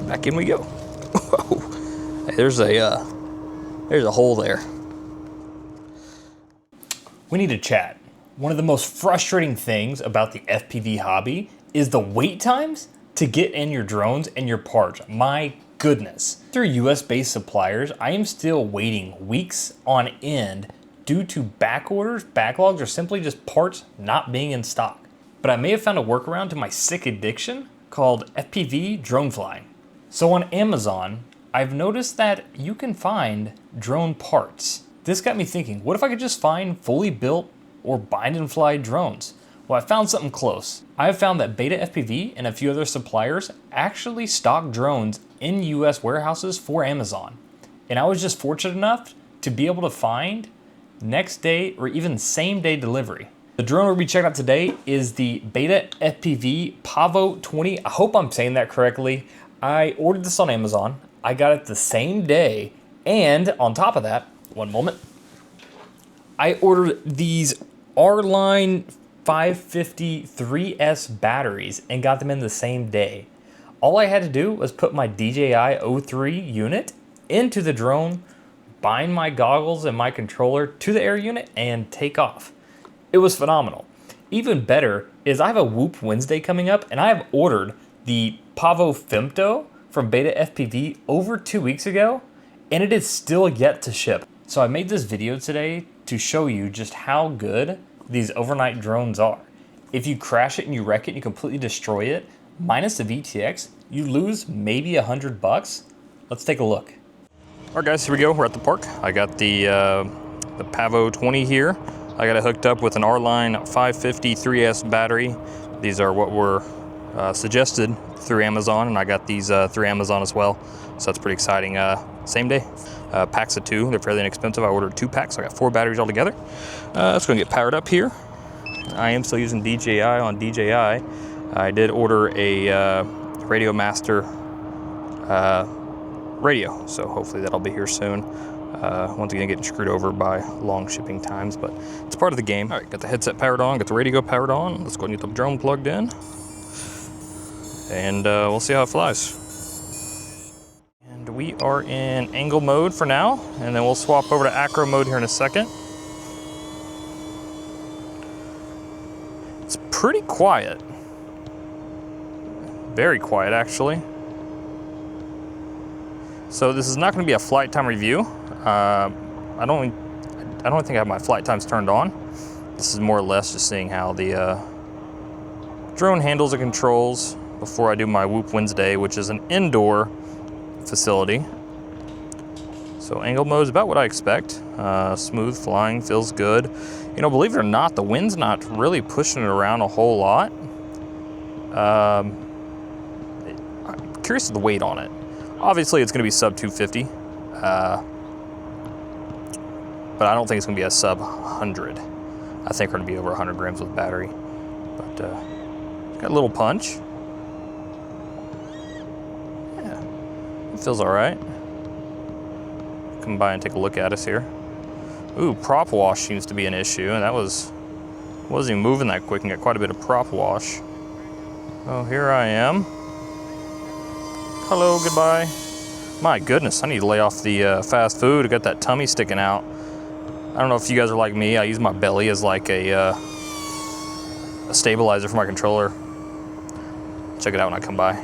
back in we go. Whoa. Hey, there's a hole there. We need to chat. One of the most frustrating things about the FPV hobby is the wait times to get in your drones and your parts. My goodness. Through US-based suppliers, I am still waiting weeks on end due to back orders, backlogs, or simply just parts not being in stock. But I may have found a workaround to my sick addiction called FPV drone flying. So on Amazon, I've noticed that you can find drone parts. This got me thinking, what if I could just find fully built or bind and fly drones? Well, I found something close. I have found that Beta FPV and a few other suppliers actually stock drones in US warehouses for Amazon. And I was just fortunate enough to be able to find next day or even same day delivery. The drone we'll be checking out today is the Beta FPV Pavo 20. I hope I'm saying that correctly. I ordered this on Amazon. I got it the same day. And on top of that, one moment, I ordered these R-Line 550 3S batteries and got them in the same day. All I had to do was put my DJI O3 unit into the drone, bind my goggles and my controller to the air unit, and take off. It was phenomenal. Even better is I have a Whoop Wednesday coming up, and I have ordered the Pavo Femto from Beta FPV over 2 weeks ago, and it is still yet to ship. So I made this video today to show you just how good these overnight drones are. If you crash it and you wreck it and you completely destroy it, minus the VTX, you lose maybe $100. Let's take a look. All right, guys, here we go. We're at the park. I got the Pavo 20 here. I got it hooked up with an R-Line 550 3S battery. These are what were suggested through Amazon, and I got these through Amazon as well. So that's pretty exciting. Same day. Packs of 2. They're fairly inexpensive. I ordered 2 packs. So I got 4 batteries altogether. It's going to get powered up here. I am still using DJI on DJI. I did order a Radio Master radio, so hopefully that'll be here soon. Once again, getting screwed over by long shipping times, but it's part of the game. All right, got the headset powered on, got the radio powered on. Let's go and get the drone plugged in, and we'll see how it flies. And we are in angle mode for now, and then we'll swap over to acro mode here in a second. It's pretty quiet. Very quiet, actually. So this is not going to be a flight time review. I don't think I have my flight times turned on. This is more or less just seeing how the drone handles and controls before I do my Whoop Wednesday, which is an indoor facility. So angle mode is about what I expect. Smooth flying, feels good. You know, believe it or not, the wind's not really pushing it around a whole lot. I'm curious of the weight on it. Obviously, it's going to be sub 250, but I don't think it's going to be a sub 100. I think we're going to be over 100 grams with battery, but got a little punch. Yeah, it feels all right. Come by and take a look at us here. Ooh, prop wash seems to be an issue, and wasn't even moving that quick and got quite a bit of prop wash. Oh, here I am. Hello, goodbye. My goodness, I need to lay off the fast food. I got that tummy sticking out. I don't know if you guys are like me. I use my belly as like a stabilizer for my controller. Check it out when I come by.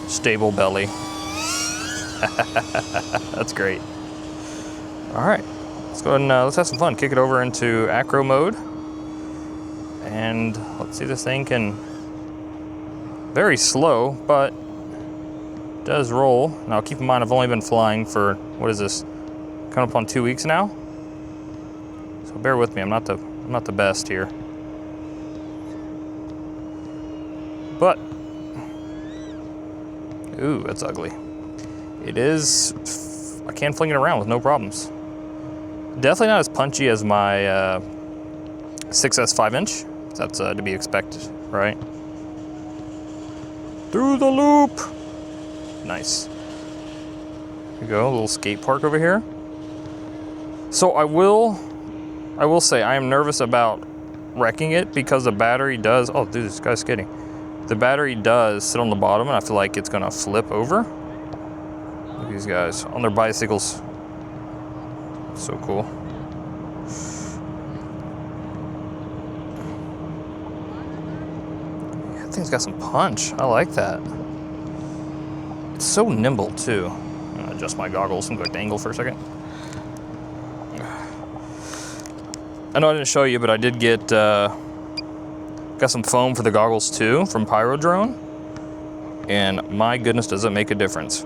Stable belly. That's great. All right, let's go ahead and let's have some fun. Kick it over into acro mode. And let's see if this thing can... Very slow, but does roll. Now keep in mind I've only been flying for, what is this, coming up on 2 weeks now? So bear with me, I'm not the best here. But, ooh, that's ugly. It is, I can fling it around with no problems. Definitely not as punchy as my 6S 5-inch. That's to be expected, right? Through the loop. Nice. Here we go, a little skate park over here. So I will say I am nervous about wrecking it because the battery does, oh dude, this guy's skating. The battery does sit on the bottom, and I feel like it's gonna flip over. Look at these guys on their bicycles. So cool. Yeah, that thing's got some punch. I like that. It's so nimble too. I'm gonna adjust my goggles and go back to angle for a second. I know I didn't show you, but I did get got some foam for the goggles too from Pyro Drone, and my goodness, does it make a difference!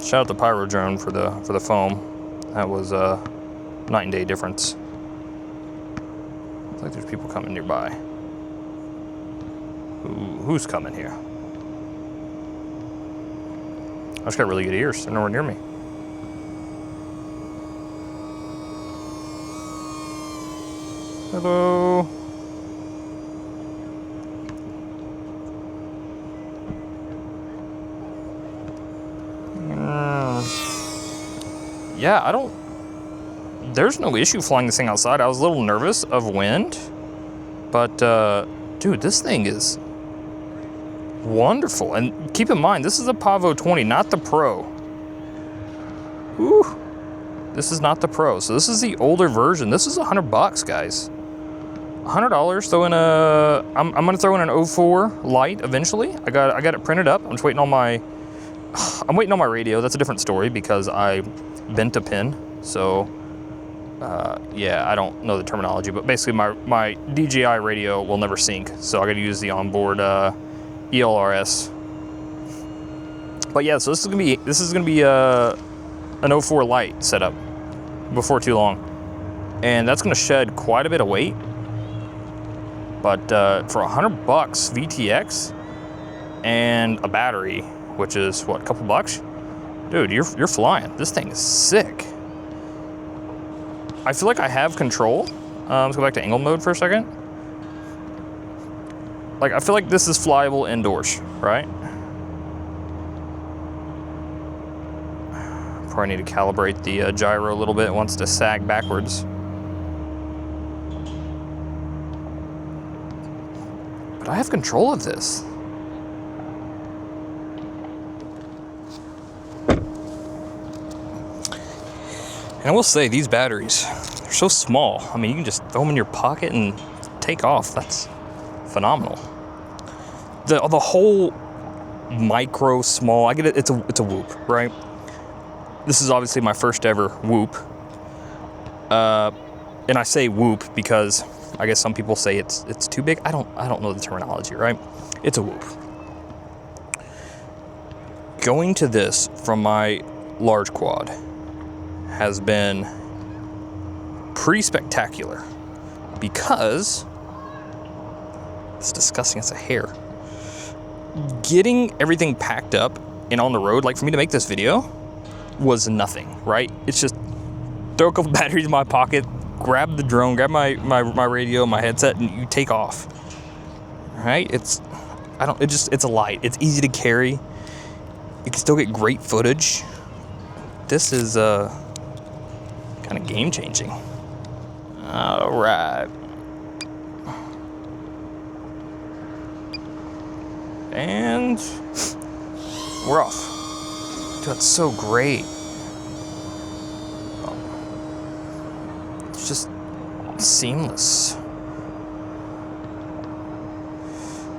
Shout out to Pyro Drone for the foam. That was a night and day difference. Looks like there's people coming nearby. Who's coming here? I just got really good ears. They're nowhere near me. Hello. Yeah, I don't... There's no issue flying this thing outside. I was a little nervous of wind, but dude, this thing is wonderful. And keep in mind, this is a Pavo 20, not the Pro. Whew. This is not the Pro, so this is the older version. This is $100, guys. $100. Throw in a... I'm gonna throw in an 04 Lite eventually. I got it printed up. I'm just waiting on my... I'm waiting on my radio. That's a different story because I bent a pin. So, yeah, I don't know the terminology, but basically my DJI radio will never sync. So I got to use the onboard ELRS. But yeah, so this is gonna be an 04 Lite setup before too long, and that's gonna shed quite a bit of weight. But for $100 VTX and a battery, which is what, a couple bucks, dude, you're flying. This thing is sick. I feel like I have control. Let's go back to angle mode for a second. Like, I feel like this is flyable indoors, right? Probably need to calibrate the gyro a little bit. It wants to sag backwards. But I have control of this. And I will say, these batteries, they're so small. I mean, you can just throw them in your pocket and take off. That's phenomenal. The whole micro small, I get it, it's a Whoop, right? This is obviously my first ever Whoop. And I say Whoop because I guess some people say it's too big. I don't know the terminology, right? It's a Whoop. Going to this from my large quad has been pretty spectacular because it's disgusting as a hair. Getting everything packed up and on the road, like for me to make this video, was nothing, right? It's just throw a couple batteries in my pocket, grab the drone, grab my radio, my headset, and you take off. Right? It's a light. It's easy to carry. You can still get great footage. This is kind of game changing. All right. And we're off. Dude, that's so great. It's just seamless.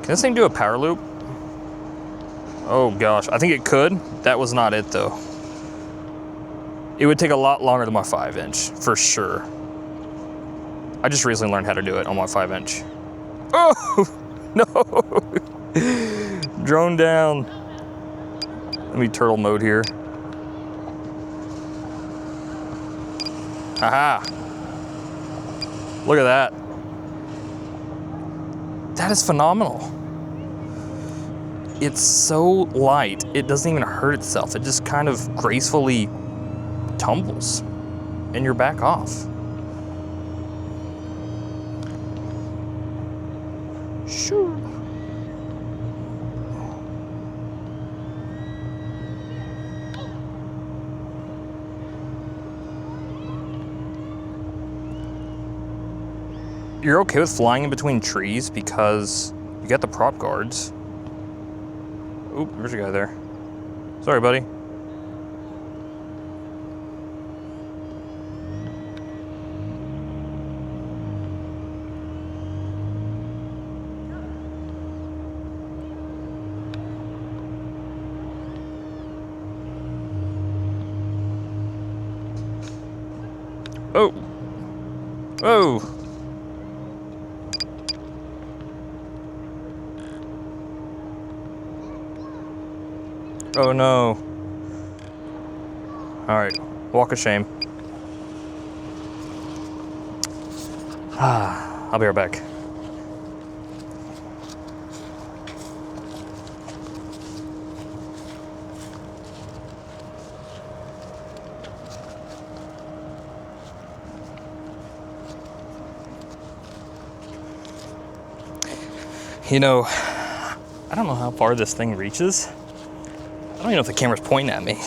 Can this thing do a power loop? Oh gosh, I think it could. That was not it though. It would take a lot longer than my 5-inch, for sure. I just recently learned how to do it on my 5-inch. Oh, no. Drone down. Let me turtle mode here. Aha. Look at that. That is phenomenal. It's so light, it doesn't even hurt itself. It just kind of gracefully tumbles and you're back off. Sure. You're okay with flying in between trees because you got the prop guards. Oop, there's a guy there. Sorry, buddy. Oh! Oh! Oh no. Alright, walk of shame. I'll be right back. You know, I don't know how far this thing reaches. I don't even know if the camera's pointing at me.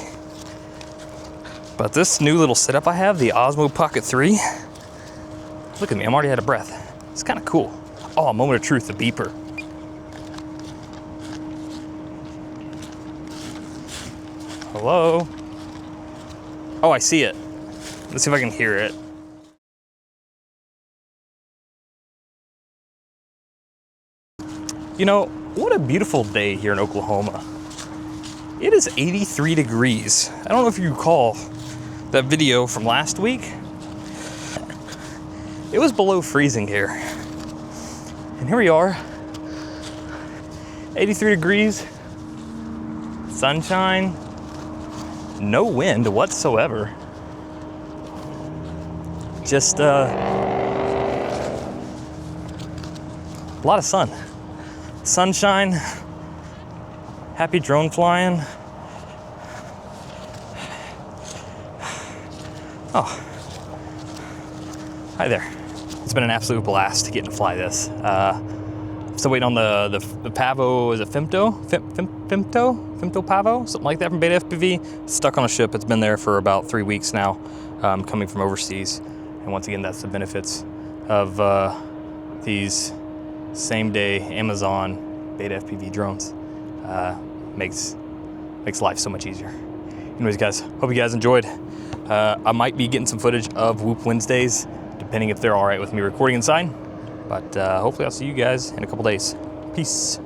But this new little setup I have, the Osmo Pocket 3, look at me, I'm already out of breath. It's kind of cool. Oh, a moment of truth, the beeper. Hello? Oh, I see it. Let's see if I can hear it. You know, what a beautiful day here in Oklahoma. It is 83 degrees. I don't know if you recall that video from last week. It was below freezing here. And here we are, 83 degrees, sunshine, no wind whatsoever. Just a lot of sun. Sunshine, happy drone flying. Oh, hi there. It's been an absolute blast getting to fly this. Still waiting on the Pavo, is it Femto Pavo? Something like that from Beta FPV. Stuck on a ship, it's been there for about 3 weeks now, coming from overseas. And once again, that's the benefits of these same day Amazon Beta FPV drones. Makes life so much easier. Anyways, guys, hope you guys enjoyed. I might be getting some footage of Whoop Wednesdays, depending if they're all right with me recording inside. But hopefully I'll see you guys in a couple days. Peace.